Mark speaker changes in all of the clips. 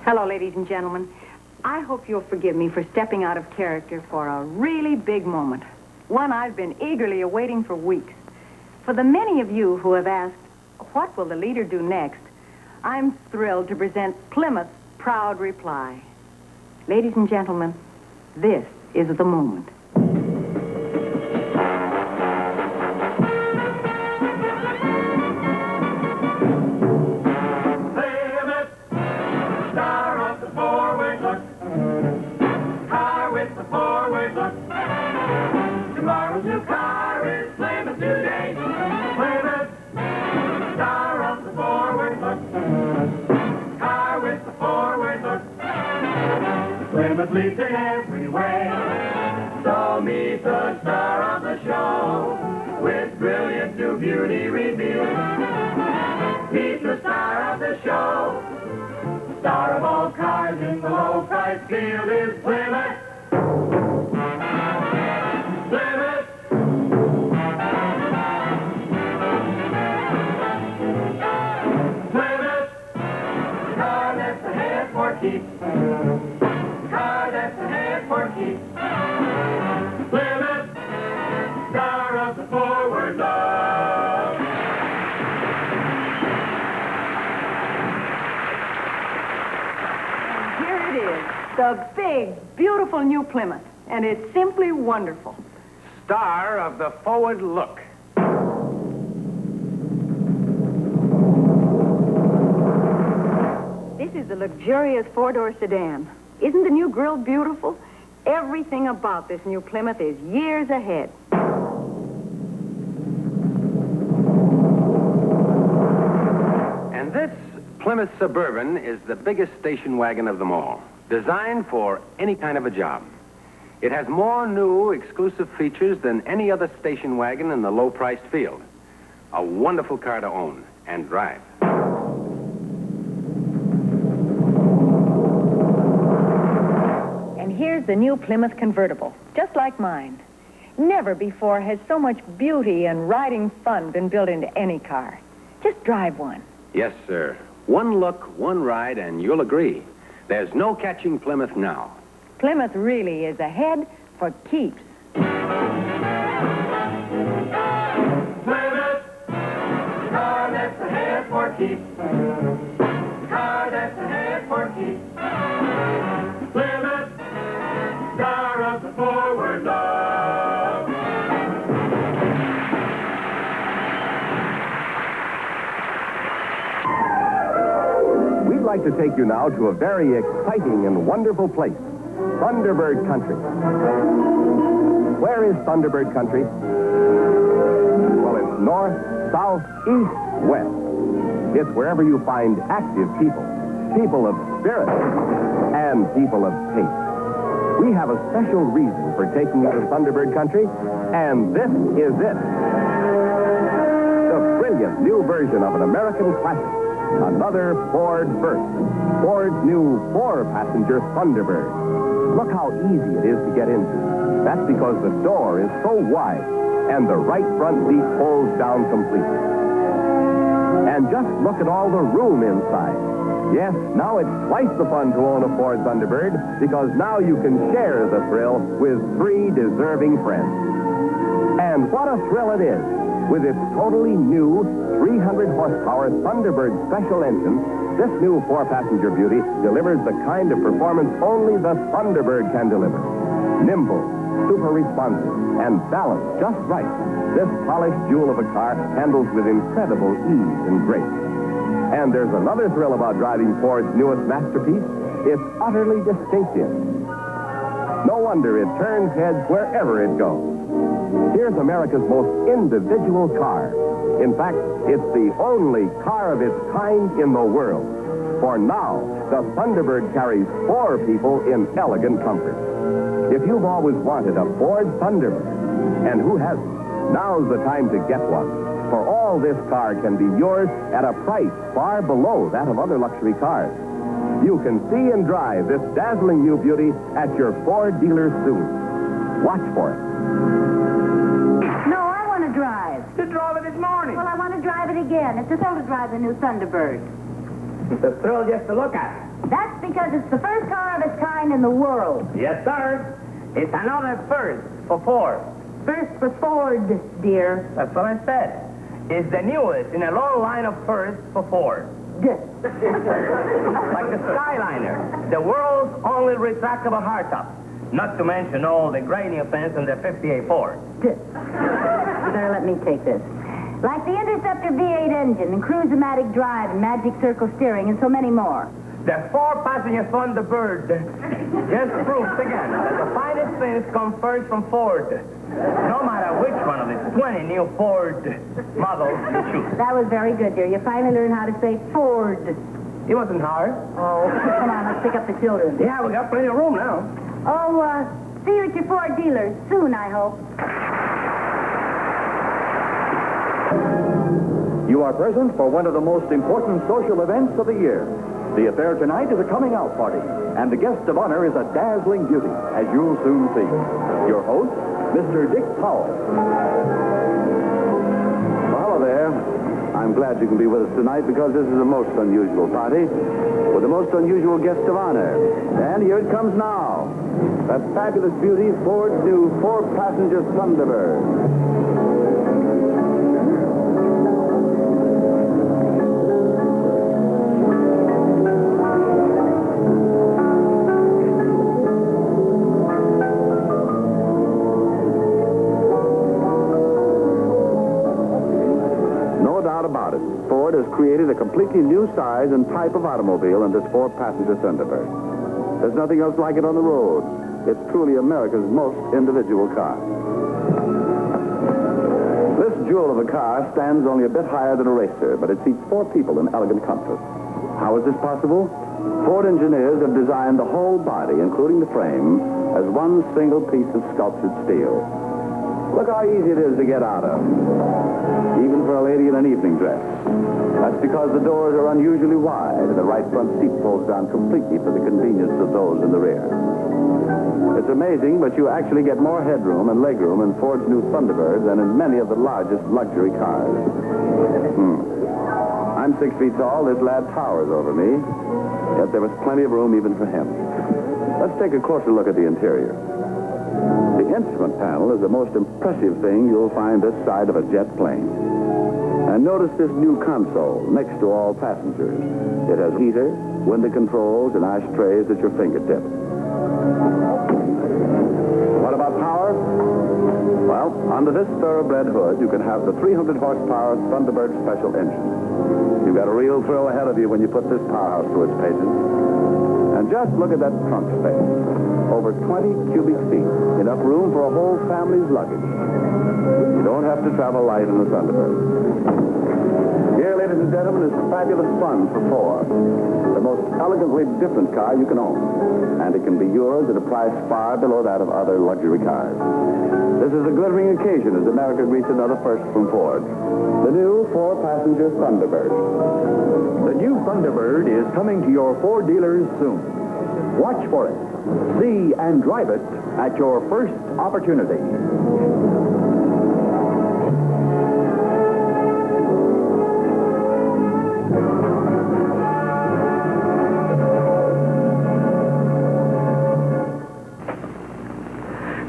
Speaker 1: Hello, ladies and gentlemen. I hope you'll forgive me for stepping out of character for a really big moment. One I've been eagerly awaiting for weeks. For the many of you who have asked, what will the leader do next? I'm thrilled to present Plymouth's proud reply. Ladies and gentlemen, this is the moment.
Speaker 2: Tomorrow's new car is Plymouth today. Plymouth, star of the forward look. Car with the forward look. Plymouth leads in every way. So meet the star of the show with brilliant new beauty revealed. Meet the star of the show. Star of all cars in the low price field is Plymouth. Plymouth. Plymouth. Car that's ahead for keeps. Car that's ahead for keeps. Plymouth. Star of the forward love.
Speaker 1: Here it is, the big, beautiful new Plymouth. And it's simply wonderful.
Speaker 3: Star of the forward look.
Speaker 1: This is the luxurious four-door sedan. Isn't the new grille beautiful? Everything about this new Plymouth is years ahead.
Speaker 3: And this Plymouth Suburban is the biggest station wagon of them all, designed for any kind of a job. It has more new, exclusive features than any other station wagon in the low-priced field. A wonderful car to own and drive.
Speaker 1: And here's the new Plymouth convertible, just like mine. Never before has so much beauty and riding fun been built into any car. Just drive one.
Speaker 3: Yes, sir. One look, one ride, and you'll agree. There's no catching Plymouth now.
Speaker 1: Plymouth really is ahead for keeps.
Speaker 2: Plymouth, car that's ahead for keeps. Car that's ahead for keeps. Plymouth, star of the forward love.
Speaker 4: We'd like to take you now to a very exciting and wonderful place, Thunderbird Country. Where is Thunderbird Country? Well, it's north, south, east, west. It's wherever you find active people, people of spirit, and people of taste. We have a special reason for taking you to Thunderbird Country, and this is it. The brilliant new version of an American classic, another Ford Burst, Ford's new four-passenger Thunderbird. Look how easy it is to get into. That's because the door is so wide, and the right front seat folds down completely. And just look at all the room inside. Yes, now it's twice the fun to own a Ford Thunderbird, because now you can share the thrill with three deserving friends. And what a thrill it is! With its totally new 300-horsepower Thunderbird special engine, this new four-passenger beauty delivers the kind of performance only the Thunderbird can deliver. Nimble, super responsive, and balanced just right. This polished jewel of a car handles with incredible ease and grace. And there's another thrill about driving Ford's newest masterpiece. It's utterly distinctive. No wonder it turns heads wherever it goes. Here's America's most individual car. In fact, it's the only car of its kind in the world. For now, the Thunderbird carries four people in elegant comfort. If you've always wanted a Ford Thunderbird, and who hasn't, now's the time to get one. For all this car can be yours at a price far below that of other luxury cars. You can see and drive this dazzling new beauty at your Ford dealer soon. Watch for it.
Speaker 1: No, I want to drive.
Speaker 3: You drove it this morning.
Speaker 1: Well, I want to drive it again. It's a thrill to drive the new Thunderbird.
Speaker 5: It's a thrill just to look at.
Speaker 6: That's because it's the first car of its kind in the world.
Speaker 5: Yes, sir. It's another first for Ford.
Speaker 6: First for Ford, dear.
Speaker 5: That's what I said. It's the newest in a long line of firsts for Ford. Like the Skyliner, the world's only retractable hardtop. Not to mention all the great new things in the 58 Ford.
Speaker 6: There, let me take this. Like the Interceptor V8 engine and Cruise-O-Matic drive and Magic Circle steering and so many more.
Speaker 5: The four-passenger Thunderbird just proves again that the finest things come first from Ford. No matter which one of the 20 new Ford models you choose.
Speaker 6: That was very good, dear. You finally learned how to say Ford.
Speaker 5: It wasn't hard.
Speaker 6: Oh, come on, let's pick up the children.
Speaker 5: Yeah, we got plenty of room now.
Speaker 6: Oh, see you at your Ford dealers soon, I hope.
Speaker 7: You are present for one of the most important social events of the year. The affair tonight is a coming-out party, and the guest of honor is a dazzling beauty, as you'll soon see. Your host, Mr. Dick Powell.
Speaker 4: Well, hello there. I'm glad you can be with us tonight because this is a most unusual party with the most unusual guest of honor. And here it comes now. That fabulous beauty, Ford's new four-passenger Thunderbird. About it. Ford has created a completely new size and type of automobile in this four-passenger Thunderbird. There's nothing else like it on the road. It's truly America's most individual car. This jewel of a car stands only a bit higher than a racer, but it seats four people in elegant comfort. How is this possible? Ford engineers have designed the whole body, including the frame, as one single piece of sculptured steel. Look how easy it is to get out of, even for a lady in an evening dress. That's because the doors are unusually wide and the right front seat folds down completely for the convenience of those in the rear. It's amazing, but you actually get more headroom and legroom in Ford's new Thunderbird than in many of the largest luxury cars. I'm 6 feet tall. This lad towers over me, yet there was plenty of room even for him. Let's take a closer look at the interior. The instrument panel is the most impressive thing you'll find this side of a jet plane. And notice this new console next to all passengers. It has heater, window controls, and ashtrays at your fingertips. What about power? Well, under this thoroughbred hood, you can have the 300 horsepower Thunderbird special engine. You've got a real thrill ahead of you when you put this powerhouse to its paces. And just look at that trunk space. Over 20 cubic feet. Enough room for a whole family's luggage. You don't have to travel light in the Thunderbird. Here, ladies and gentlemen, is fabulous fun for four. The most elegantly different car you can own. And it can be yours at a price far below that of other luxury cars. This is a glittering occasion as America greets another first from Ford. The new four-passenger Thunderbird.
Speaker 7: The new Thunderbird is coming to your Ford dealers soon. Watch for it. See and drive it at your first opportunity.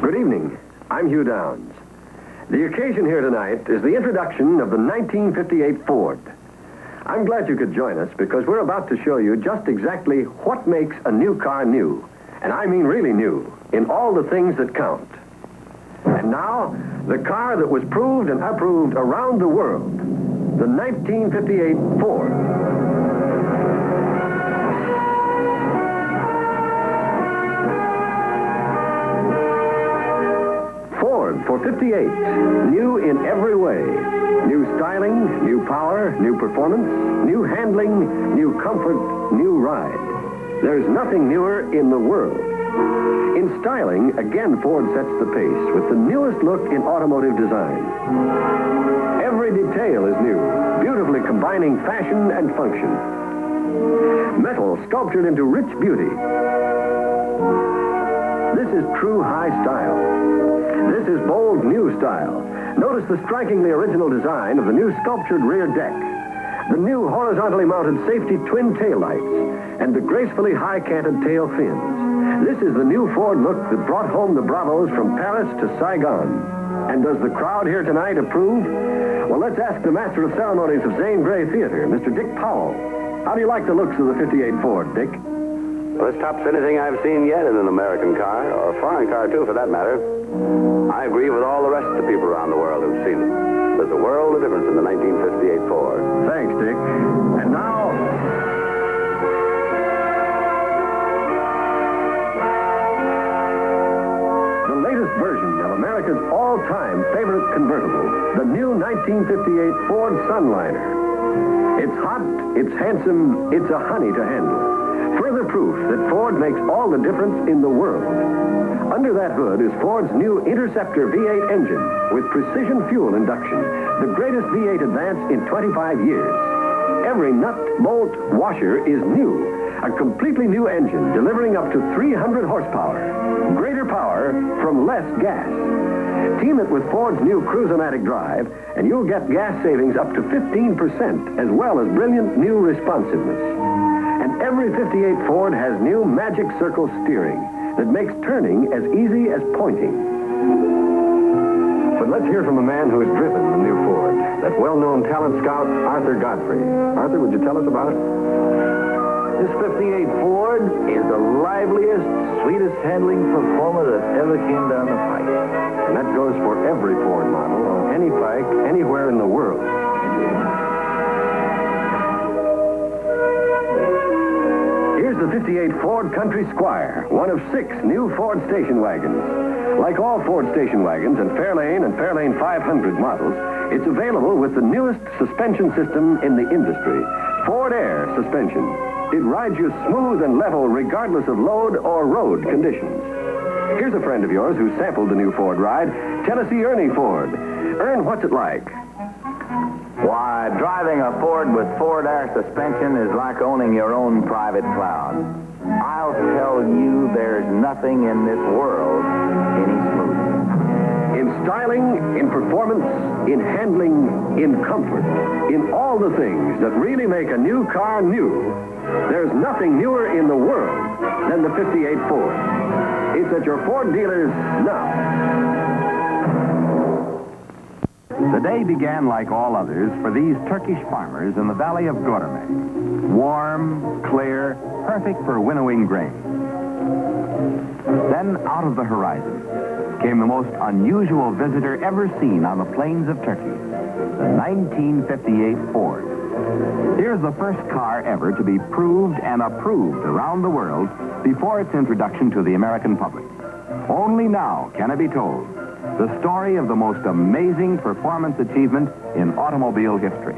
Speaker 8: Good evening. I'm Hugh Downs. The occasion here tonight is the introduction of the 1958 Ford. I'm glad you could join us because we're about to show you just exactly what makes a new car new. And I mean really new, in all the things that count. And now, the car that was proved and approved around the world, the 1958 Ford. Ford for 58, new in every way. New styling, new power, new performance, new handling, new comfort, new ride. There's nothing newer in the world. In styling, again, Ford sets the pace with the newest look in automotive design. Every detail is new, beautifully combining fashion and function. Metal sculptured into rich beauty. This is true high style. This is bold new style. Notice the strikingly original design of the new sculptured rear deck. the new horizontally mounted safety twin taillights, and the gracefully high-canted tail fins. This is the new Ford look that brought home the Bravos from Paris to Saigon. And does the crowd here tonight approve? Well, let's ask the master of ceremonies of Zane Grey Theater, Mr. Dick Powell. How do you like the looks of the 58 Ford, Dick?
Speaker 9: Well, this tops anything I've seen yet in an American car, or a foreign car, too, for that matter. I agree with all the rest of the people around the world who've seen it. There's a world of difference in the 1958 Ford.
Speaker 8: Thanks, Dick. And now... the latest version of America's all-time favorite convertible, the new 1958 Ford Sunliner. It's hot, it's handsome, it's a honey to handle. Further proof that Ford makes all the difference in the world. Under that hood is Ford's new Interceptor V8 engine with precision fuel induction, the greatest V8 advance in 25 years. Every nut, bolt, washer is new. A completely new engine delivering up to 300 horsepower. Greater power from less gas. Team it with Ford's new Cruise-O-Matic drive, and you'll get gas savings up to 15%, as well as brilliant new responsiveness. And every 58 Ford has new Magic Circle steering that makes turning as easy as pointing. But let's hear from a man who has driven the new Ford, that well-known talent scout, Arthur Godfrey. Arthur, would you tell us about it?
Speaker 10: This 58 Ford is the liveliest, sweetest handling performer that ever came down the pike.
Speaker 8: And that goes for every Ford model on any pike, anywhere in the world. Here's the 58 Ford Country Squire, one of 6 new Ford station wagons. Like all Ford station wagons and Fairlane and Fairlane 500 models, it's available with the newest suspension system in the industry, Ford Air suspension. It rides you smooth and level regardless of load or road conditions. Here's a friend of yours who sampled the new Ford ride, Tennessee Ernie Ford. Ern, what's it like?
Speaker 10: Why, driving a Ford with Ford Air suspension is like owning your own private cloud. I'll tell you there's nothing in this world any smoother.
Speaker 8: In styling, in performance, in handling, in comfort, in all the things that really make a new car new, there's nothing newer in the world than the 58 Ford. It's at your Ford dealers now.
Speaker 3: The day began like all others for these Turkish farmers in the valley of Gorme. Warm, clear, perfect for winnowing grain. Then out of the horizon came the most unusual visitor ever seen on the plains of Turkey, the 1958 Ford. Here's the first car ever to be proved and approved around the world before its introduction to the American public. Only now can it be told the story of the most amazing performance achievement in automobile history.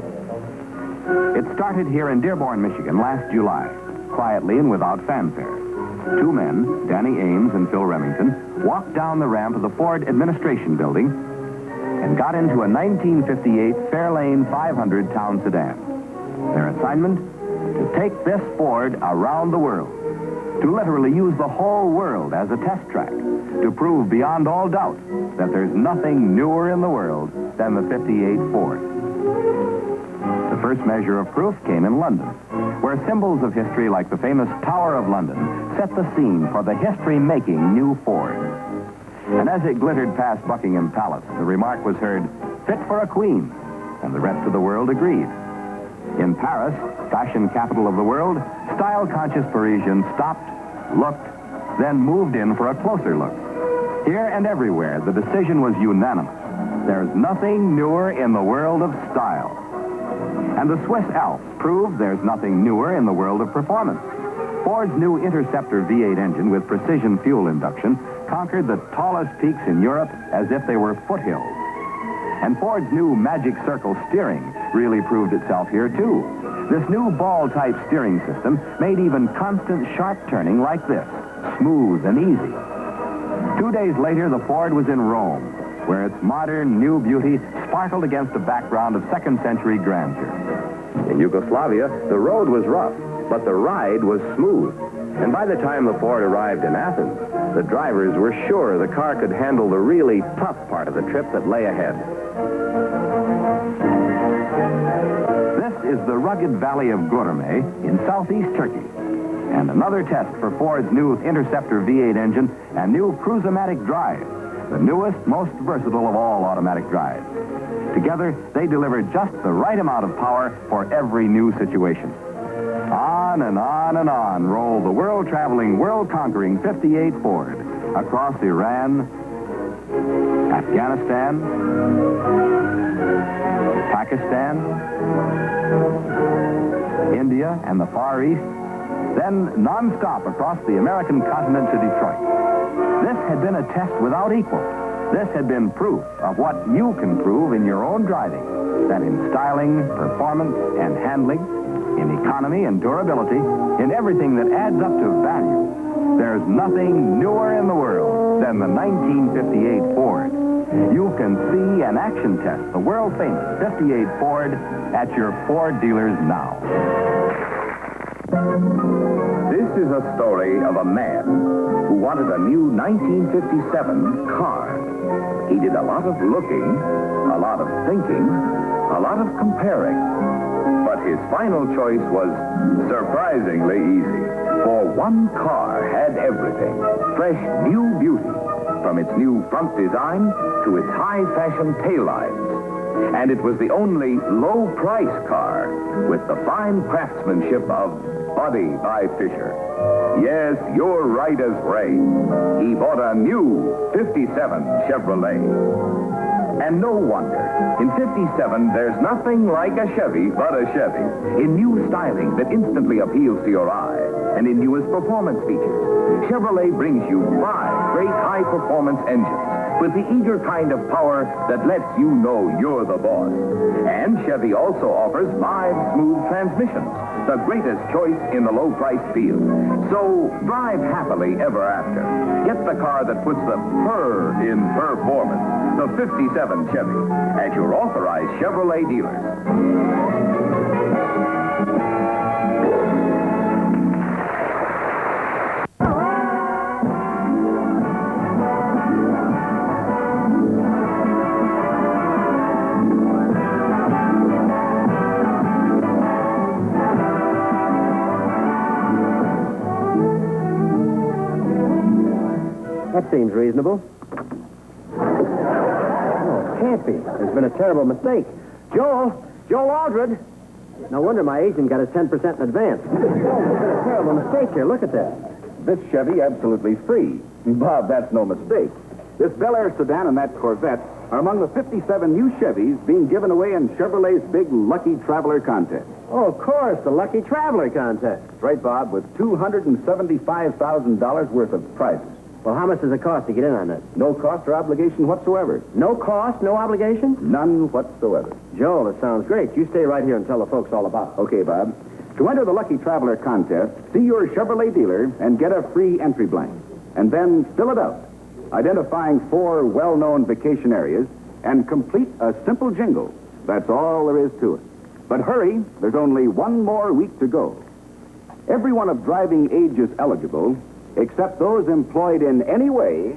Speaker 3: It started here in Dearborn, Michigan last July, quietly and without fanfare. 2 men, Danny Ames and Phil Remington, walked down the ramp of the Ford Administration Building and got into a 1958 Fairlane 500 town sedan. Their assignment? To take this Ford around the world. To literally use the whole world as a test track. To prove beyond all doubt that there's nothing newer in the world than the 58 Ford. The first measure of proof came in London, where symbols of history like the famous Tower of London set the scene for the history-making new Ford. And as it glittered past Buckingham Palace, the remark was heard, "Fit for a queen," and the rest of the world agreed. In Paris, fashion capital of the world, style-conscious Parisians stopped, looked, then moved in for a closer look. Here and everywhere, the decision was unanimous. There's nothing newer in the world of style. And the Swiss Alps proved there's nothing newer in the world of performance. Ford's new Interceptor V8 engine with precision fuel induction conquered the tallest peaks in Europe as if they were foothills. And Ford's new Magic Circle steering really proved itself here, too. This new ball-type steering system made even constant sharp turning like this, smooth and easy. 2 days later, the Ford was in Rome, where its modern, new beauty sparkled against a background of second-century grandeur. In Yugoslavia, the road was rough, but the ride was smooth. And by the time the Ford arrived in Athens, the drivers were sure the car could handle the really tough part of the trip that lay ahead. This
Speaker 7: is the rugged valley of Gourmet in southeast Turkey. And another test for Ford's new Interceptor V8 engine and new Cruise-O-Matic drive, the newest, most versatile of all automatic drives. Together, they deliver just the right amount of power for every new situation. On and on and on roll the world-traveling, world-conquering 58 Ford across Iran, Afghanistan, Pakistan, India, and the Far East, then non-stop across the American continent to Detroit. This had been a test without equal. This had been proof of what you can prove in your own driving, that in styling, performance, and handling, in economy and durability, in everything that adds up to value, there's nothing newer in the world than the 1958 Ford. You can see and action test the world-famous 58 Ford at your Ford dealers now.
Speaker 4: This is a story of a man who wanted a new 1957 car. He did a lot of looking, a lot of thinking, a lot of comparing. But his final choice was surprisingly easy. For one car had everything. Fresh new beauty, from its new front design to its high-fashion taillights. And it was the only low-price car with the fine craftsmanship of Buddy by Fisher. Yes, you're right as rain. He bought a new 57 Chevrolet. And no wonder. In 57, there's nothing like a Chevy but a Chevy. In new styling that instantly appeals to your eye. And in newest performance features. Chevrolet brings you 5 great high-performance engines with the eager kind of power that lets you know you're the boss. And Chevy also offers 5 smooth transmissions, the greatest choice in the low-price field. So drive happily ever after. Get the car that puts the purr in performance, the 57 Chevy, at your authorized Chevrolet dealers.
Speaker 8: That seems reasonable. Oh, can't be. There's been a terrible mistake. Joel Aldred. No wonder my agent got his 10% in advance. There's been a terrible mistake here. Look at this.
Speaker 7: This Chevy absolutely free. Bob, that's no mistake. This Bel Air sedan and that Corvette are among the 57 new Chevys being given away in Chevrolet's big Lucky Traveler contest.
Speaker 8: Oh, of course, the Lucky Traveler contest.
Speaker 7: That's right, Bob, with $275,000 worth of prizes.
Speaker 8: Well, how much does it cost to get in on that?
Speaker 7: No cost or obligation whatsoever.
Speaker 8: No cost, no obligation?
Speaker 7: None whatsoever.
Speaker 8: Joel, that sounds great. You stay right here and tell the folks all about it.
Speaker 7: Okay, Bob. To enter the Lucky Traveler contest, see your Chevrolet dealer and get a free entry blank. And then fill it out, identifying 4 well-known vacation areas, and complete a simple jingle. That's all there is to it. But hurry, there's only one more week to go. Everyone of driving age is eligible, except those employed in any way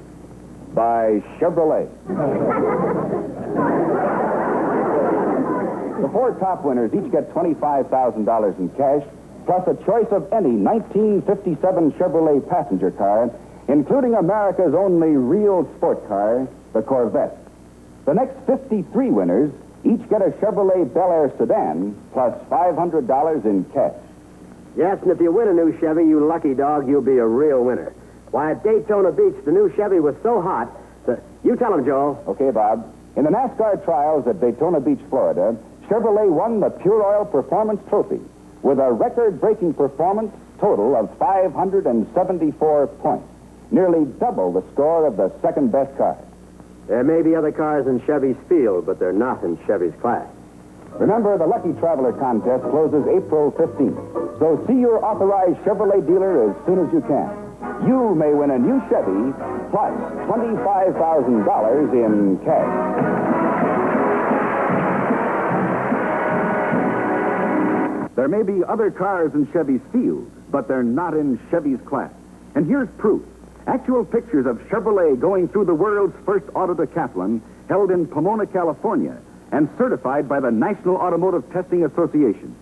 Speaker 7: by Chevrolet. The 4 top winners each get $25,000 in cash, plus a choice of any 1957 Chevrolet passenger car, including America's only real sport car, the Corvette. The next 53 winners each get a Chevrolet Bel Air sedan, plus $500 in cash.
Speaker 8: Yes, and if you win a new Chevy, you lucky dog, you'll be a real winner. Why, at Daytona Beach, the new Chevy was so hot that... You tell him, Joel.
Speaker 7: Okay, Bob. In the NASCAR trials at Daytona Beach, Florida, Chevrolet won the Pure Oil Performance Trophy with a record-breaking performance total of 574 points, nearly double the score of the second-best car.
Speaker 8: There may be other cars in Chevy's field, but they're not in Chevy's class.
Speaker 7: Remember, the Lucky Traveler contest closes April 15th. So see your authorized Chevrolet dealer as soon as you can. You may win a new Chevy plus $25,000 in cash. There may be other cars in Chevy's field, but they're not in Chevy's class. And here's proof. Actual pictures of Chevrolet going through the world's first auto decathlon held in Pomona, California, and certified by the National Automotive Testing Association.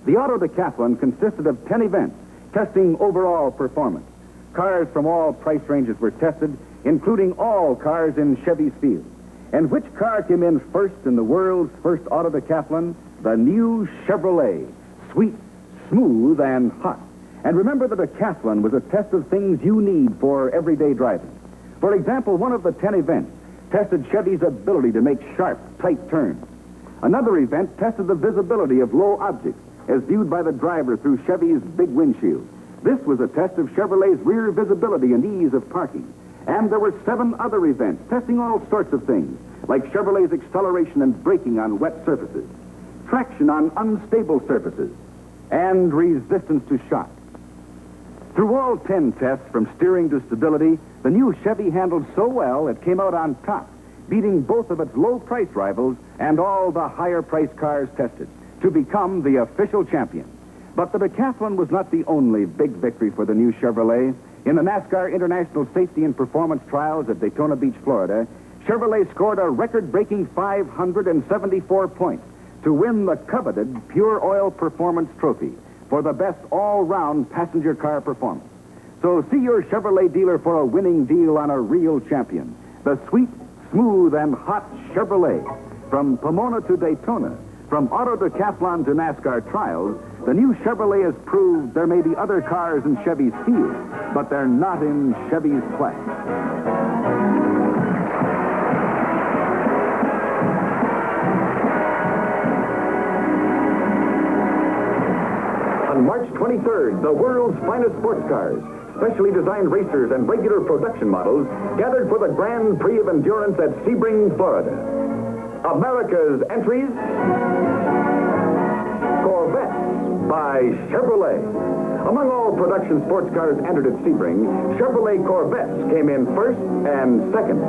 Speaker 7: The Auto Decathlon consisted of 10 events testing overall performance. Cars from all price ranges were tested, including all cars in Chevy's field. And which car came in first in the world's first Auto Decathlon? The new Chevrolet. Sweet, smooth, and hot. And remember, the Decathlon was a test of things you need for everyday driving. For example, one of the 10 events tested Chevy's ability to make sharp, tight turns. Another event tested the visibility of low objects as viewed by the driver through Chevy's big windshield. This was a test of Chevrolet's rear visibility and ease of parking. And there were 7 other events testing all sorts of things, like Chevrolet's acceleration and braking on wet surfaces, traction on unstable surfaces, and resistance to shock. Through all 10 tests, from steering to stability, the new Chevy handled so well it came out on top, beating both of its low-price rivals and all the higher-priced cars tested, to become the official champion. But the Decathlon was not the only big victory for the new Chevrolet. In the NASCAR International Safety and Performance Trials at Daytona Beach, Florida, Chevrolet scored a record-breaking 574 points to win the coveted Pure Oil Performance Trophy for the best all-round passenger car performance. So see your Chevrolet dealer for a winning deal on a real champion, the sweet, smooth, and hot Chevrolet. From Pomona to Daytona, from Auto Decathlon to NASCAR Trials, the new Chevrolet has proved there may be other cars in Chevy's field, but they're not in Chevy's class. On March 23rd, the world's finest sports cars, specially designed racers and regular production models, gathered for the Grand Prix of Endurance at Sebring, Florida. America's entries: Corvettes by Chevrolet. Among all production sports cars entered at Sebring, Chevrolet Corvettes came in first and second.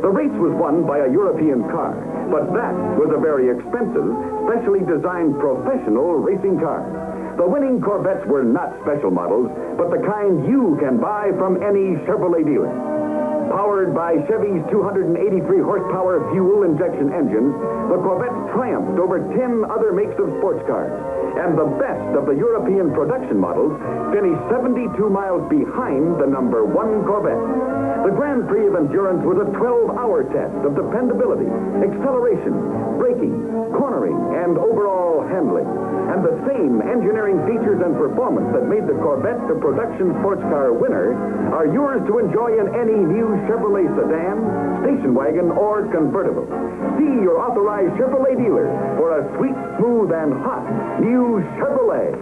Speaker 7: The race was won by a European car, but that was a very expensive, specially designed professional racing car. The winning Corvettes were not special models, but the kind you can buy from any Chevrolet dealer. Powered by Chevy's 283 horsepower fuel injection engines, the Corvettes triumphed over 10 other makes of sports cars. And the best of the European production models finished 72 miles behind the number 1 Corvette. The Grand Prix of Endurance was a 12-hour test of dependability, acceleration, braking, cornering, and overall handling. And the same engineering features and performance that made the Corvette the production sports car winner are yours to enjoy in any new Chevrolet sedan, station wagon, or convertible. See your authorized Chevrolet dealer for a sweet, smooth, and hot new Chevrolet.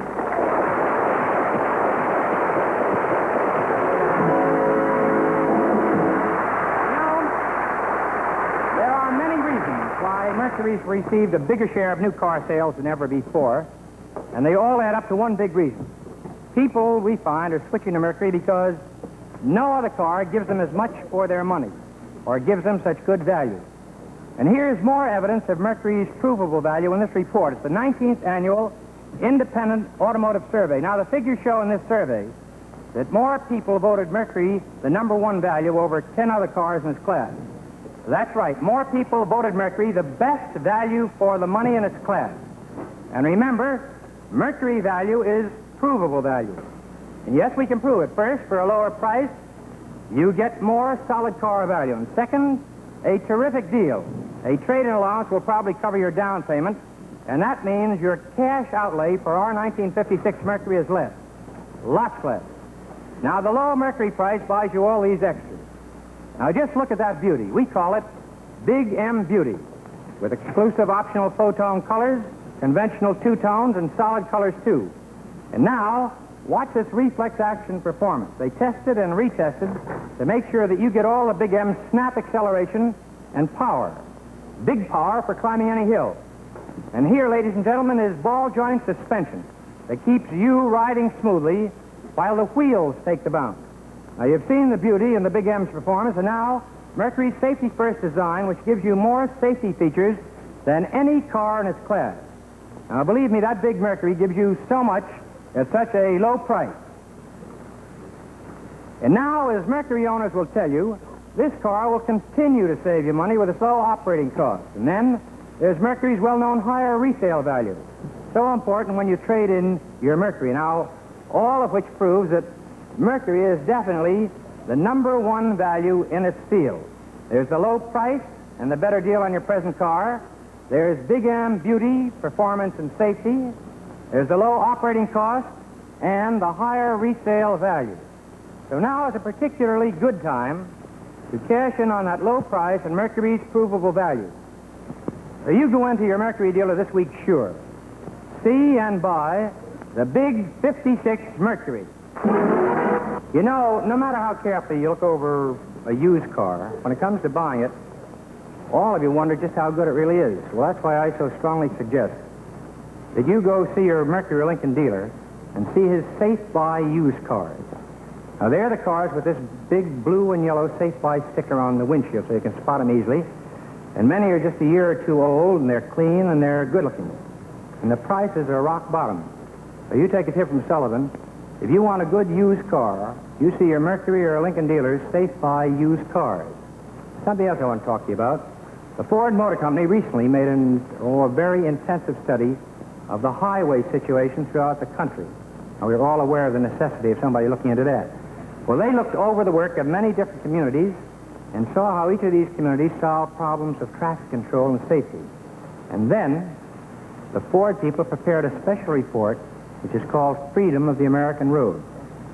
Speaker 11: There are many reasons why Mercury's received a bigger share of new car sales than ever before, and they all add up to one big reason. People, we find, are switching to Mercury because no other car gives them as much for their money or gives them such good value. And here's more evidence of Mercury's provable value in this report. It's the 19th Annual Independent Automotive Survey. Now, the figures show in this survey that more people voted Mercury the number 1 value over 10 other cars in its class. That's right. More people voted Mercury the best value for the money in its class. And remember, Mercury value is provable value. And yes, we can prove it. First, for a lower price, you get more solid car value. And second, a terrific deal. A trade-in allowance will probably cover your down payment, and that means your cash outlay for our 1956 Mercury is less. Lots less. Now, the low Mercury price buys you all these extras. Now, just look at that beauty. We call it Big M Beauty, with exclusive optional photon colors, conventional two-tones, and solid colors, too. And now, watch this reflex action performance. They tested and retested to make sure that you get all the Big M snap acceleration and power. Big power for climbing any hill. And here, ladies and gentlemen, is ball joint suspension that keeps you riding smoothly while the wheels take the bounce. Now, you've seen the beauty in the Big M's performance, and now Mercury's Safety First design, which gives you more safety features than any car in its class. Now, believe me, that big Mercury gives you so much at such a low price. And now, as Mercury owners will tell you, this car will continue to save you money with its low operating costs. And then there's Mercury's well-known higher resale value. So important when you trade in your Mercury. Now, all of which proves that Mercury is definitely the number one value in its field. There's the low price and the better deal on your present car. There's big M beauty, performance, and safety. There's the low operating cost and the higher resale value. So now is a particularly good time to cash in on that low price and Mercury's provable value. So you go into your Mercury dealer this week, sure. See and buy the big 56 Mercury. You know, no matter how carefully you look over a used car, when it comes to buying it, all of you wonder just how good it really is. Well, that's why I so strongly suggest that you go see your Mercury Lincoln dealer and see his Safe Buy used cars. Now, they're the cars with this big blue and yellow Safe Buy sticker on the windshield so you can spot them easily. And many are just a year or two old, and they're clean and they're good looking. And the prices are rock bottom. So you take a tip from Sullivan. If you want a good used car, you see your Mercury or Lincoln dealer's Safe Buy used cars. Something else I want to talk to you about. The Ford Motor Company recently made a very intensive study of the highway situation throughout the country. Now, we're all aware of the necessity of somebody looking into that. Well, they looked over the work of many different communities and saw how each of these communities solved problems of traffic control and safety. And then the Ford people prepared a special report which is called Freedom of the American Road.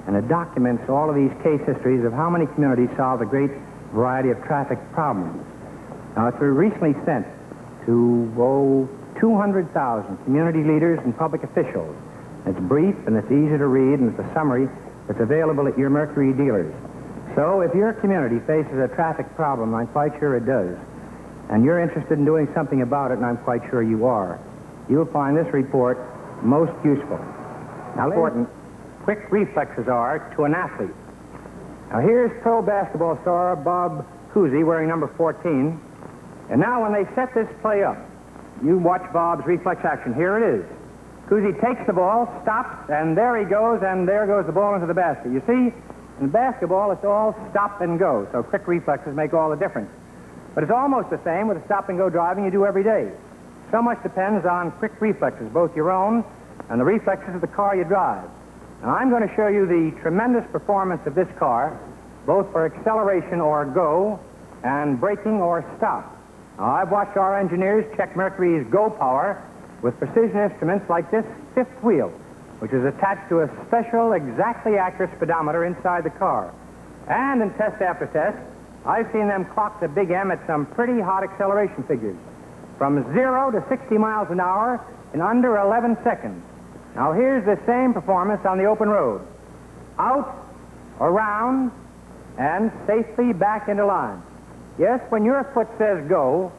Speaker 11: And it documents all of these case histories of how many communities solved a great variety of traffic problems. Now, it's recently sent to 200,000 community leaders and public officials. It's brief and it's easy to read, and it's a summary that's available at your Mercury dealers. So if your community faces a traffic problem, I'm quite sure it does, and you're interested in doing something about it, and I'm quite sure you are, you'll find this report most useful. Now, important quick reflexes are to an athlete. Now, here's pro basketball star Bob Cousy wearing number 14. And now when they set this play up, you watch Bob's reflex action. Here it is. Cousy takes the ball, stops, and there he goes, and there goes the ball into the basket. You see, in basketball, it's all stop and go, so quick reflexes make all the difference. But it's almost the same with the stop-and-go driving you do every day. So much depends on quick reflexes, both your own and the reflexes of the car you drive. Now, I'm going to show you the tremendous performance of this car, both for acceleration or go, and braking or stop. Now, I've watched our engineers check Mercury's go power with precision instruments like this fifth wheel, which is attached to a special, exactly accurate speedometer inside the car. And in test after test, I've seen them clock the Big M at some pretty hot acceleration figures, from 0 to 60 miles an hour in under 11 seconds. Now, here's the same performance on the open road. Out, around, and safely back into line. Yes, when your foot says go,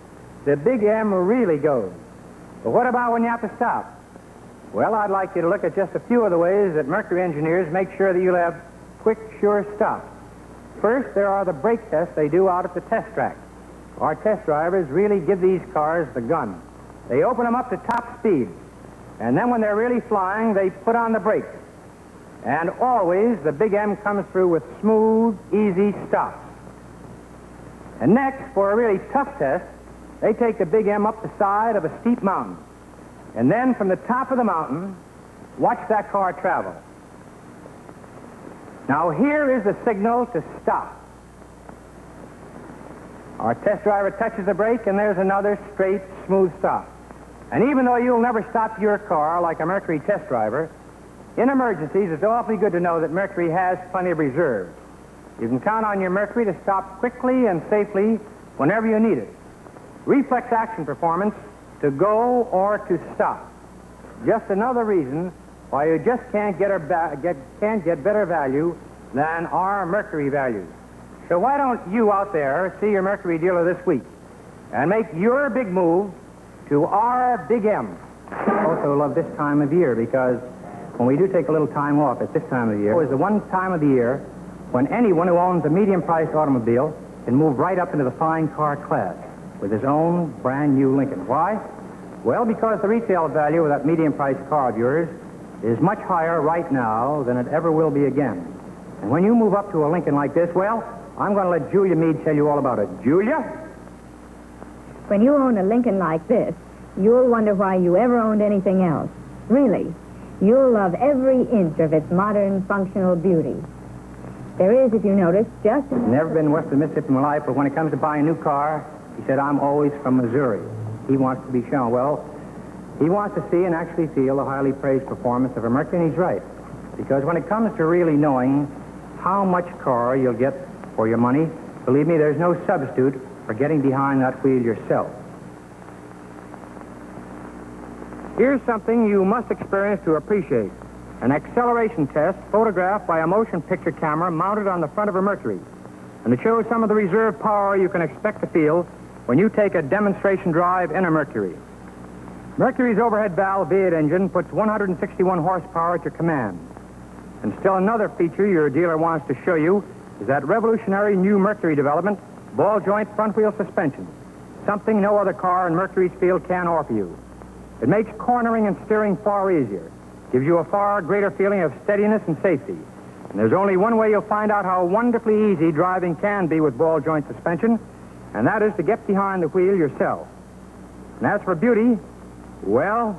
Speaker 11: the Big M really goes. But what about when you have to stop? Well, I'd like you to look at just a few of the ways that Mercury engineers make sure that you'll have quick, sure stops. First, there are the brake tests they do out at the test track. Our test drivers really give these cars the gun. They open them up to top speed, and then when they're really flying, they put on the brakes. And always, the Big M comes through with smooth, easy stops. And next, for a really tough test, they take the Big M up the side of a steep mountain. And then from the top of the mountain, watch that car travel. Now, here is the signal to stop. Our test driver touches the brake, and there's another straight, smooth stop. And even though you'll never stop your car like a Mercury test driver, in emergencies, it's awfully good to know that Mercury has plenty of reserve. You can count on your Mercury to stop quickly and safely whenever you need it. Reflex action performance to go or to stop. Just another reason why you just can't get better value than our Mercury values. So why don't you out there see your Mercury dealer this week and make your big move to our Big M. I also love this time of year because when we do take a little time off at this time of the year, it's the one time of the year when anyone who owns a medium-priced automobile can move right up into the fine car class with his own brand-new Lincoln. Why? Well, because the retail value of that medium-priced car of yours is much higher right now than it ever will be again. And when you move up to a Lincoln like this, well, I'm going to let Julia Meade tell you all about it. Julia?
Speaker 12: When you own a Lincoln like this, you'll wonder why you ever owned anything else.
Speaker 6: Really, you'll love every inch of its modern, functional beauty. There is, if you notice, just...
Speaker 11: Never been west of Mississippi in my life, but when it comes to buying a new car, he said, I'm always from Missouri. He wants to be shown. Well, he wants to see and actually feel the highly praised performance of a Mercury, and he's right. Because when it comes to really knowing how much car you'll get for your money, believe me, there's no substitute for getting behind that wheel yourself. Here's something you must experience to appreciate. An acceleration test photographed by a motion picture camera mounted on the front of a Mercury. And it shows some of the reserve power you can expect to feel when you take a demonstration drive in a Mercury. Mercury's overhead valve V8 engine puts 161 horsepower at your command. And still another feature your dealer wants to show you is that revolutionary new Mercury development, ball joint front wheel suspension. Something no other car in Mercury's field can offer you. It makes cornering and steering far easier. Gives you a far greater feeling of steadiness and safety. And there's only one way you'll find out how wonderfully easy driving can be with ball joint suspension, and that is to get behind the wheel yourself. And as for beauty, well,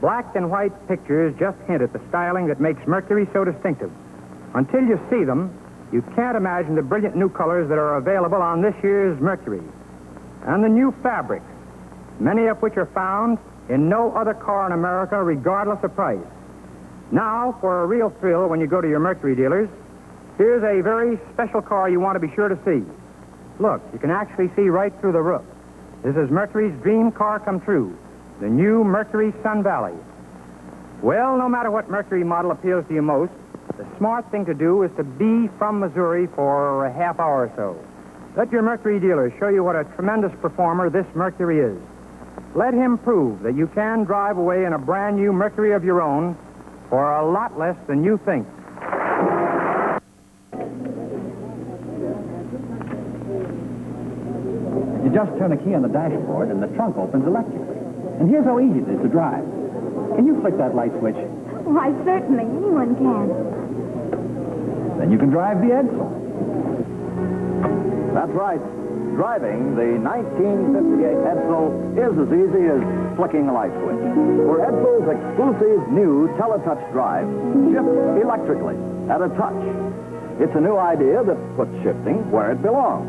Speaker 11: black and white pictures just hint at the styling that makes Mercury so distinctive. Until you see them, you can't imagine the brilliant new colors that are available on this year's Mercury. And the new fabrics, many of which are found in no other car in America, regardless of price. Now, for a real thrill when you go to your Mercury dealers, here's a very special car you want to be sure to see. Look, you can actually see right through the roof. This is Mercury's dream car come true, the new Mercury Sun Valley. Well, no matter what Mercury model appeals to you most, the smart thing to do is to be from Missouri for a half hour or so. Let your Mercury dealer show you what a tremendous performer this Mercury is. Let him prove that you can drive away in a brand new Mercury of your own for a lot less than you think.
Speaker 7: You just turn a key on the dashboard and the trunk opens electrically. And here's how easy it is to drive. Can you flick that light switch?
Speaker 6: Why, certainly, anyone can.
Speaker 7: Then you can drive the Edsel. That's right. Driving the 1958 Edsel is as easy as flicking a light switch. For Edsel's exclusive new Teletouch drive shifts electrically at a touch. It's a new idea that puts shifting where it belongs,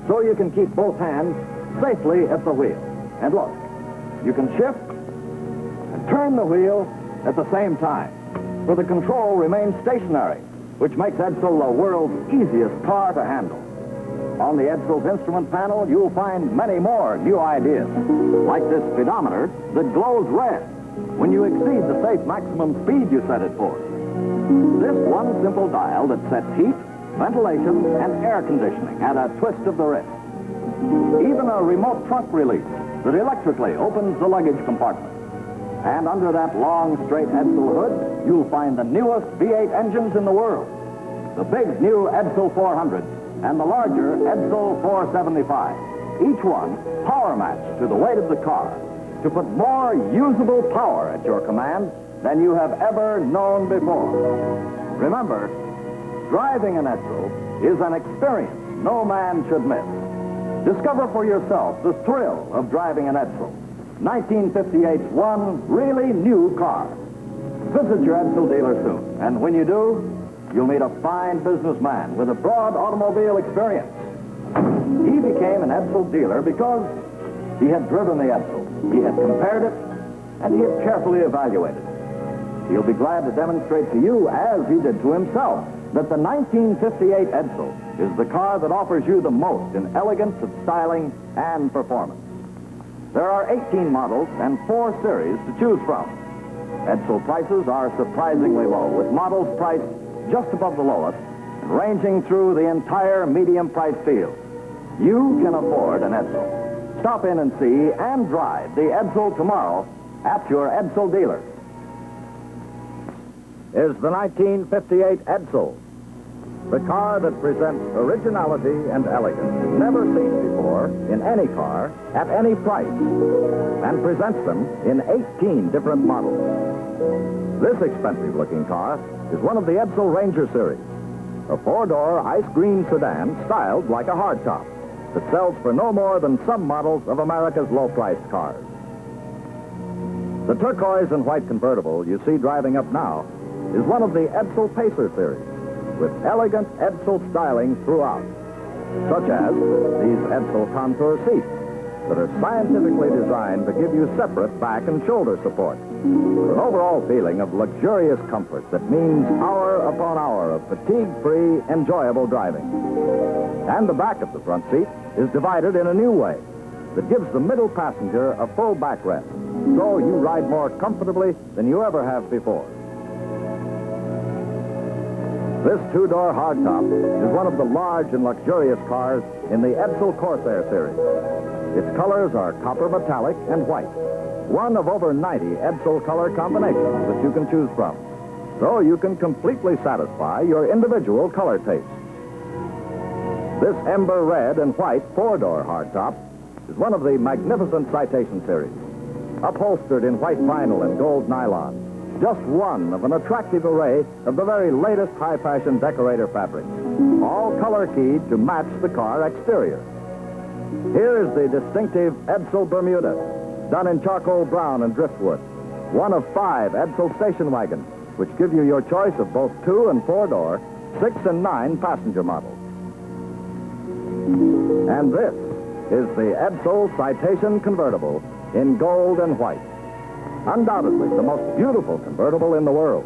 Speaker 7: so you can keep both hands safely at the wheel. And look, you can shift and turn the wheel at the same time, for the control remains stationary, which makes Edsel the world's easiest car to handle. On the Edsel's instrument panel, you'll find many more new ideas, like this speedometer that glows red when you exceed the safe maximum speed you set it for. This one simple dial that sets heat, ventilation, and air conditioning at a twist of the wrist. Even a remote trunk release that electrically opens the luggage compartment. And under that long, straight Edsel hood, you'll find the newest V8 engines in the world. The big new Edsel 400 and the larger Edsel 475. Each one power matched to the weight of the car to put more usable power at your command than you have ever known before. Remember, driving an Edsel is an experience no man should miss. Discover for yourself the thrill of driving an Edsel, 1958's one really new car. Visit your Edsel dealer soon, and when you do, you'll meet a fine businessman with a broad automobile experience. He became an Edsel dealer because he had driven the Edsel, he had compared it, and he had carefully evaluated it. He'll be glad to demonstrate to you, as he did to himself, that the 1958 Edsel is the car that offers you the most in elegance of styling and performance. There are 18 models and 4 series to choose from. Edsel prices are surprisingly low, with models priced just above the lowest, and ranging through the entire medium price field. You can afford an Edsel. Stop in and see and drive the Edsel tomorrow at your Edsel dealer. Is the 1958 Edsel, the car that presents originality and elegance never seen before in any car at any price, and presents them in 18 different models. This expensive-looking car is one of the Edsel Ranger series, a 4-door ice green sedan styled like a hardtop that sells for no more than some models of America's low-priced cars. The turquoise and white convertible you see driving up now is one of the Edsel Pacer series, with elegant Edsel styling throughout, such as these Edsel contour seats that are scientifically designed to give you separate back and shoulder support for an overall feeling of luxurious comfort that means hour upon hour of fatigue-free, enjoyable driving. And the back of the front seat is divided in a new way that gives the middle passenger a full backrest, so you ride more comfortably than you ever have before. This two-door hardtop is one of the large and luxurious cars in the Edsel Corsair series. Its colors are copper metallic and white, one of over 90 Edsel color combinations that you can choose from, so you can completely satisfy your individual color taste. This ember red and white four-door hardtop is one of the magnificent Citation series, upholstered in white vinyl and gold nylon. Just one of an attractive array of the very latest high-fashion decorator fabrics, all color-keyed to match the car exterior. Here is the distinctive Edsel Bermuda, done in charcoal brown and driftwood, one of 5 Edsel station wagons, which give you your choice of both 2- and 4-door, 6- and 9-passenger models. And this is the Edsel Citation convertible in gold and white. Undoubtedly the most beautiful convertible in the world.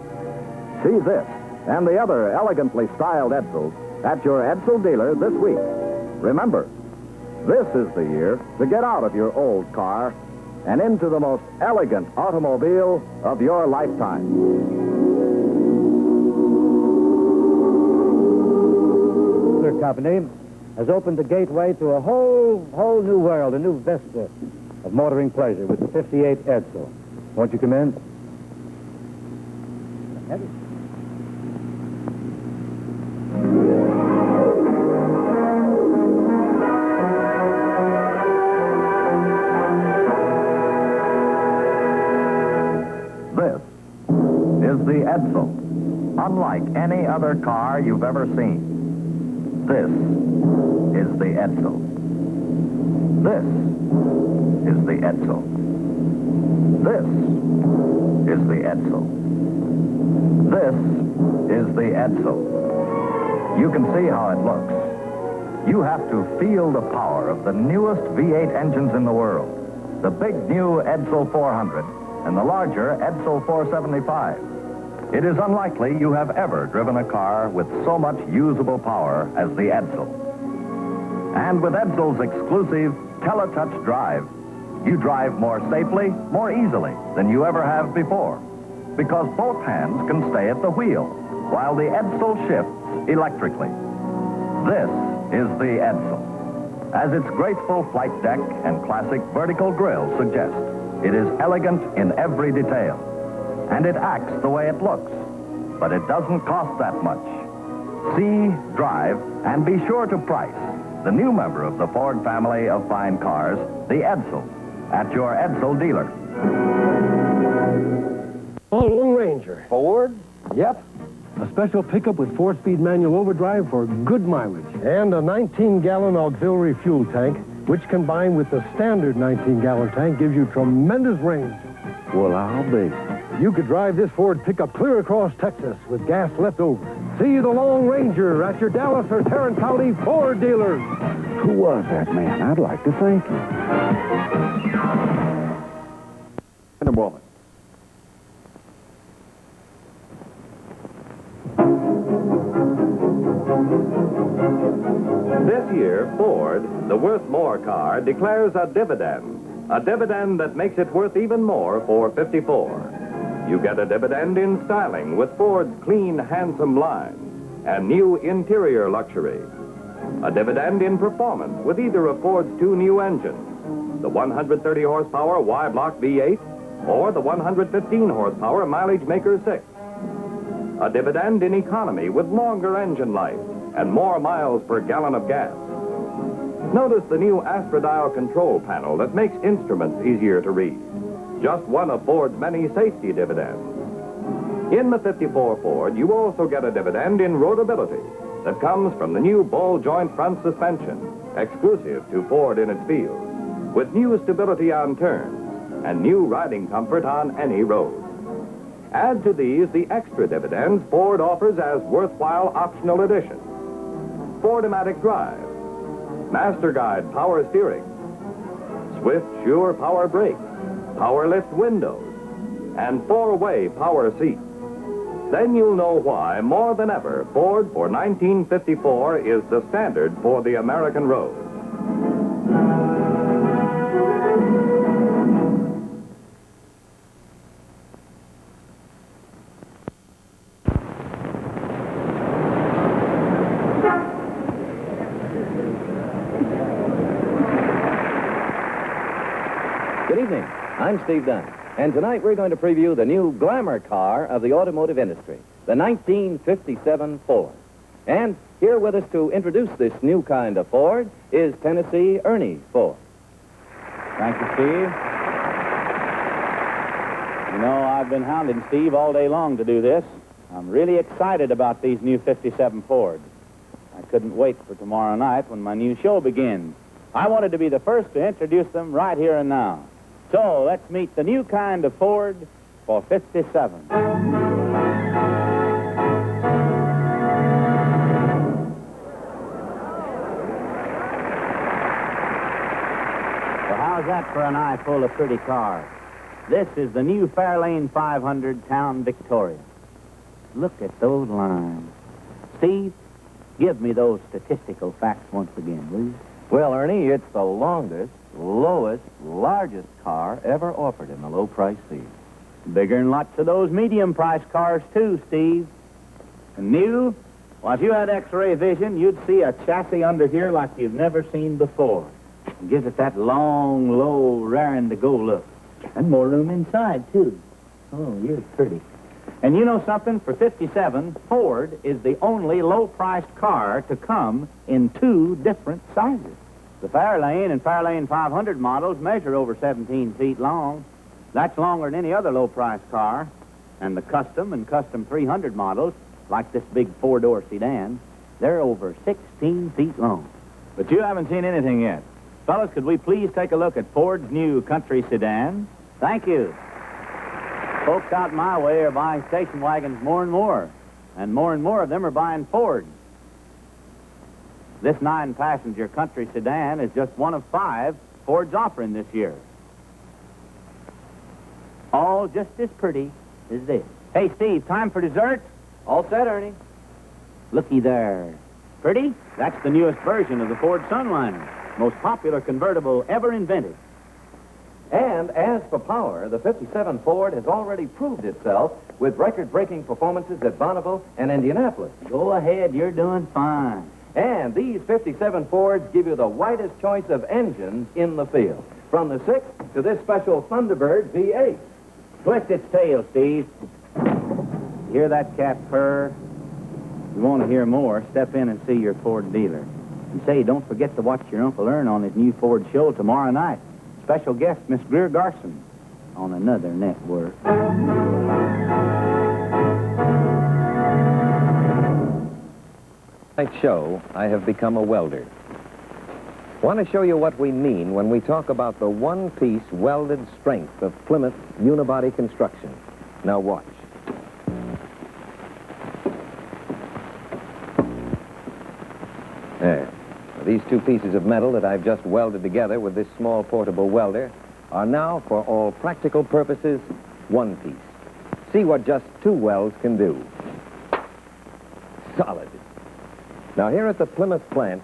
Speaker 7: See this and the other elegantly styled Edsels at your Edsel dealer this week. Remember, this is the year to get out of your old car and into the most elegant automobile of your lifetime.
Speaker 11: Their company has opened the gateway to a whole new world, a new vista of motoring pleasure with the 58 Edsel. Won't you come in?
Speaker 10: This is the Edsel, unlike any other car you've ever seen. This is the Edsel. This is the Edsel. This is the Edsel. This is the Edsel. You can see how it looks. You have to feel the power of the newest V8 engines in the world. The big new Edsel 400 and the larger Edsel 475. It is unlikely you have ever driven a car with so much usable power as the Edsel. And with Edsel's exclusive TeleTouch drive, you drive more safely, more easily than you ever have before, because both hands can stay at the wheel while the Edsel shifts electrically. This is the Edsel. As its graceful flight deck and classic vertical grille suggest, it is elegant in every detail, and it acts the way it looks, but it doesn't cost that much. See, drive, and be sure to price the new member of the Ford family of fine cars, the Edsel, at your Edsel dealer.
Speaker 12: Oh, Lone Ranger.
Speaker 8: Ford?
Speaker 12: Yep. A special pickup with 4-speed manual overdrive for good mileage. And a 19-gallon auxiliary fuel tank, which combined with the standard 19-gallon tank gives you tremendous range.
Speaker 8: Well, I'll be.
Speaker 12: You could drive this Ford pickup clear across Texas with gas left over. See the Lone Ranger at your Dallas or Tarrant County Ford dealers.
Speaker 8: Who was that man? I'd like to thank him. In a moment.
Speaker 13: This year, Ford, the worth more car, declares a dividend that makes it worth even more for 54. You get a dividend in styling with Ford's clean, handsome line and new interior luxury. A dividend in performance with either of Ford's 2 new engines, the 130 horsepower Y-Block V8 or the 115 horsepower Mileage Maker 6. A dividend in economy with longer engine life and more miles per gallon of gas. Notice the new Astrodial control panel that makes instruments easier to read. Just one of Ford's many safety dividends. In the 54 Ford, you also get a dividend in roadability that comes from the new ball joint front suspension, exclusive to Ford in its field, with new stability on turns and new riding comfort on any road. Add to these the extra dividends Ford offers as worthwhile optional additions. Ford-O-Matic Drive, Master Guide power steering, Swift Sure power brakes, power lift windows, and four-way power seats. Then you'll know why, more than ever, Ford for 1954 is the standard for the American road.
Speaker 14: Good evening. I'm Steve Dunn. And tonight we're going to preview the new glamour car of the automotive industry, the 1957 Ford. And here with us to introduce this new kind of Ford is Tennessee Ernie Ford.
Speaker 15: Thank you, Steve. You know, I've been hounding Steve all day long to do this. I'm really excited about these new 57 Fords. I couldn't wait for tomorrow night when my new show begins. I wanted to be the first to introduce them right here and now. So let's meet the new kind of Ford for 57. So how's that for an eye full of pretty cars? This is the new Fairlane 500 Town Victoria. Look at those lines. Steve, give me those statistical facts once again, will you?
Speaker 14: Well, Ernie, it's the longest, lowest, largest car ever offered in the low-price field.
Speaker 15: Bigger than lots of those medium-priced cars, too, Steve. And new? Well, if you had X-ray vision, you'd see a chassis under here like you've never seen before. It gives it that long, low, raring-to-go look. And more room inside, too. Oh, you're pretty. And you know something? For 57, Ford is the only low-priced car to come in two different sizes. The Fairlane and Fairlane 500 models measure over 17 feet long. That's longer than any other low-priced car. And the Custom and Custom 300 models, like this big four-door sedan, they're over 16 feet long. But you haven't seen anything yet. Fellas, could we please take a look at Ford's new country sedan? Thank you. Folks out my way are buying station wagons more and more of them are buying Fords. This 9-passenger country sedan is just one of 5 Ford's offering this year. All just as pretty as this. Hey, Steve, time for dessert?
Speaker 14: All set, Ernie.
Speaker 15: Looky there. Pretty? That's the newest version of the Ford Sunliner. Most popular convertible ever invented.
Speaker 14: And as for power, the 57 Ford has already proved itself with record-breaking performances at Bonneville and Indianapolis.
Speaker 15: Go ahead, you're doing fine.
Speaker 14: And these 57 Fords give you the widest choice of engines in the field, from the 6 to this special Thunderbird V8.
Speaker 15: Twist its tail, Steve. Hear that cat purr? If you want to hear more, step in and see your Ford dealer. And say, don't forget to watch your Uncle Ern on his new Ford show tomorrow night. Special guest, Miss Greer Garson, on another network.
Speaker 14: Tonight's show, I have become a welder. Want to show you what we mean when we talk about the one-piece welded strength of Plymouth unibody construction. Now watch. There. These two pieces of metal that I've just welded together with this small portable welder are now, for all practical purposes, one piece. See what just 2 welds can do. Solid. Now, here at the Plymouth plant,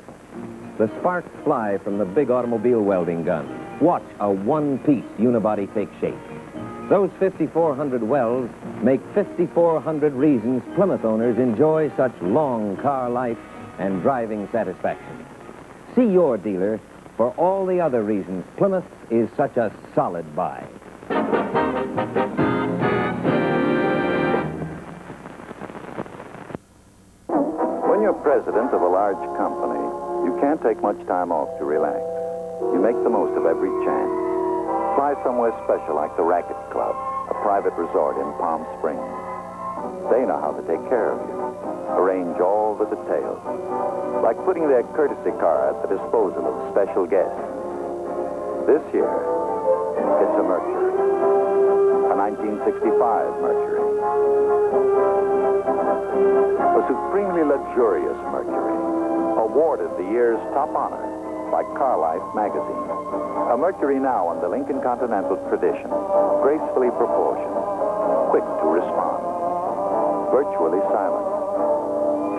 Speaker 14: the sparks fly from the big automobile welding gun. Watch a one-piece unibody take shape. Those 5,400 welds make 5,400 reasons Plymouth owners enjoy such long car life and driving satisfaction. See your dealer for all the other reasons Plymouth is such a solid buy.
Speaker 10: When you're president of a large company, you can't take much time off to relax. You make the most of every chance. Fly somewhere special like the Racket Club, a private resort in Palm Springs. They know how to take care of you. Arrange all the details. Like putting their courtesy car at the disposal of special guests. This year, It's a Mercury. A 1965 Mercury. A supremely luxurious Mercury. Awarded the year's top honor by Car Life magazine. A Mercury now in the Lincoln Continental tradition. Gracefully proportioned. Quick to respond. Virtually silent.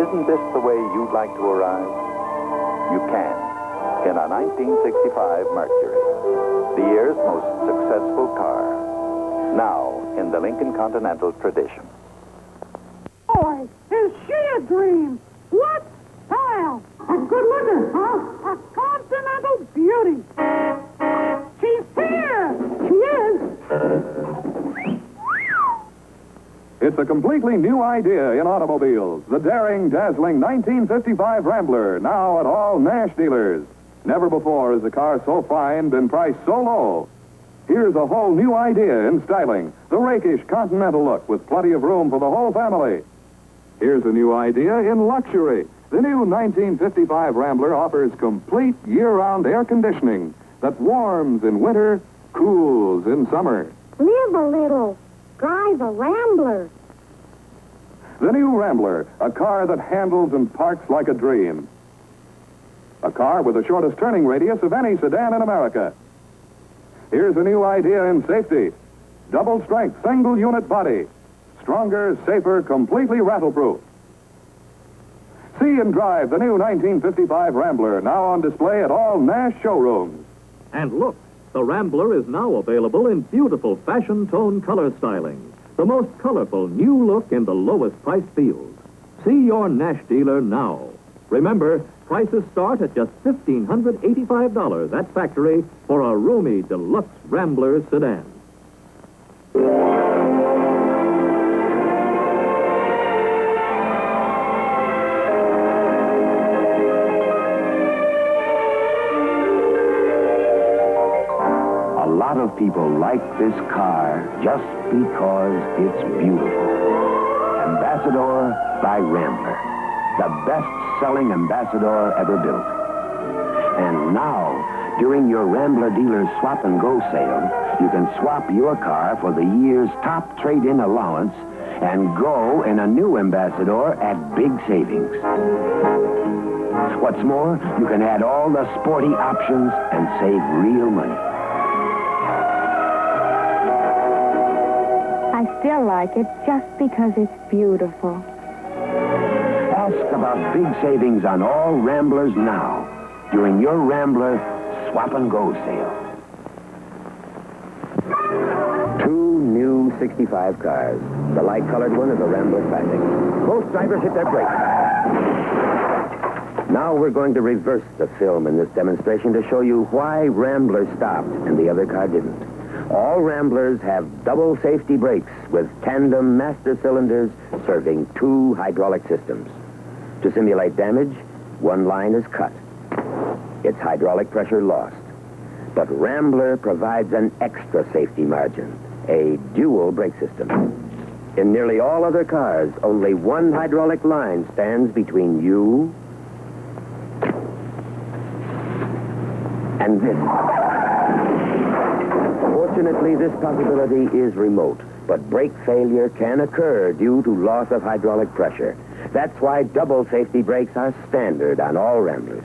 Speaker 10: Isn't this the way you'd like to arrive? You can. In a 1965 Mercury. The year's most successful car. Now in the Lincoln Continental tradition.
Speaker 2: Boy, is she a dream? What style? A good looker, huh? A continental beauty. She's here. She is.
Speaker 7: It's a completely new idea in automobiles. The daring, dazzling 1955 Rambler, now at all Nash dealers. Never before has a car so fine been priced so low. Here's a whole new idea in styling. The rakish Continental look with plenty of room for the whole family. Here's a new idea in luxury. The new 1955 Rambler offers complete year-round air conditioning that warms in winter, cools in summer.
Speaker 6: Live a little. Drive a Rambler.
Speaker 7: The new Rambler, a car that handles and parks like a dream. A car with the shortest turning radius of any sedan in America. Here's a new idea in safety. Double-strength, single-unit body. Stronger, safer, completely rattle-proof. See and drive the new 1955 Rambler, now on display at all Nash showrooms.
Speaker 13: And look, the Rambler is now available in beautiful fashion tone color styling. The most colorful new look in the lowest price field. See your Nash dealer now. Remember, prices start at just $1,585 at factory for a roomy deluxe Rambler sedan.
Speaker 8: A lot of people like this car just because it's beautiful. Ambassador by Rambler. The best-selling Ambassador ever built. And now, during your Rambler dealer's Swap and Go sale, you can swap your car for the year's top trade-in allowance and go in a new Ambassador at big savings. What's more, you can add all the sporty options and save real money.
Speaker 6: I still like it just because it's beautiful.
Speaker 8: Ask about big savings on all Ramblers now during your Rambler Swap and Go sale. Two new 65 cars. The light-colored one is a Rambler Classic. Both drivers hit their brakes. Now we're going to reverse the film in this demonstration to show you why Rambler stopped and the other car didn't. All Ramblers have double safety brakes with tandem master cylinders serving two hydraulic systems. To simulate damage, one line is cut. Its hydraulic pressure lost. But Rambler provides an extra safety margin, a dual brake system. In nearly all other cars, only one hydraulic line stands between you and this. Fortunately, this possibility is remote, but brake failure can occur due to loss of hydraulic pressure. That's why double safety brakes are standard on all Ramblers.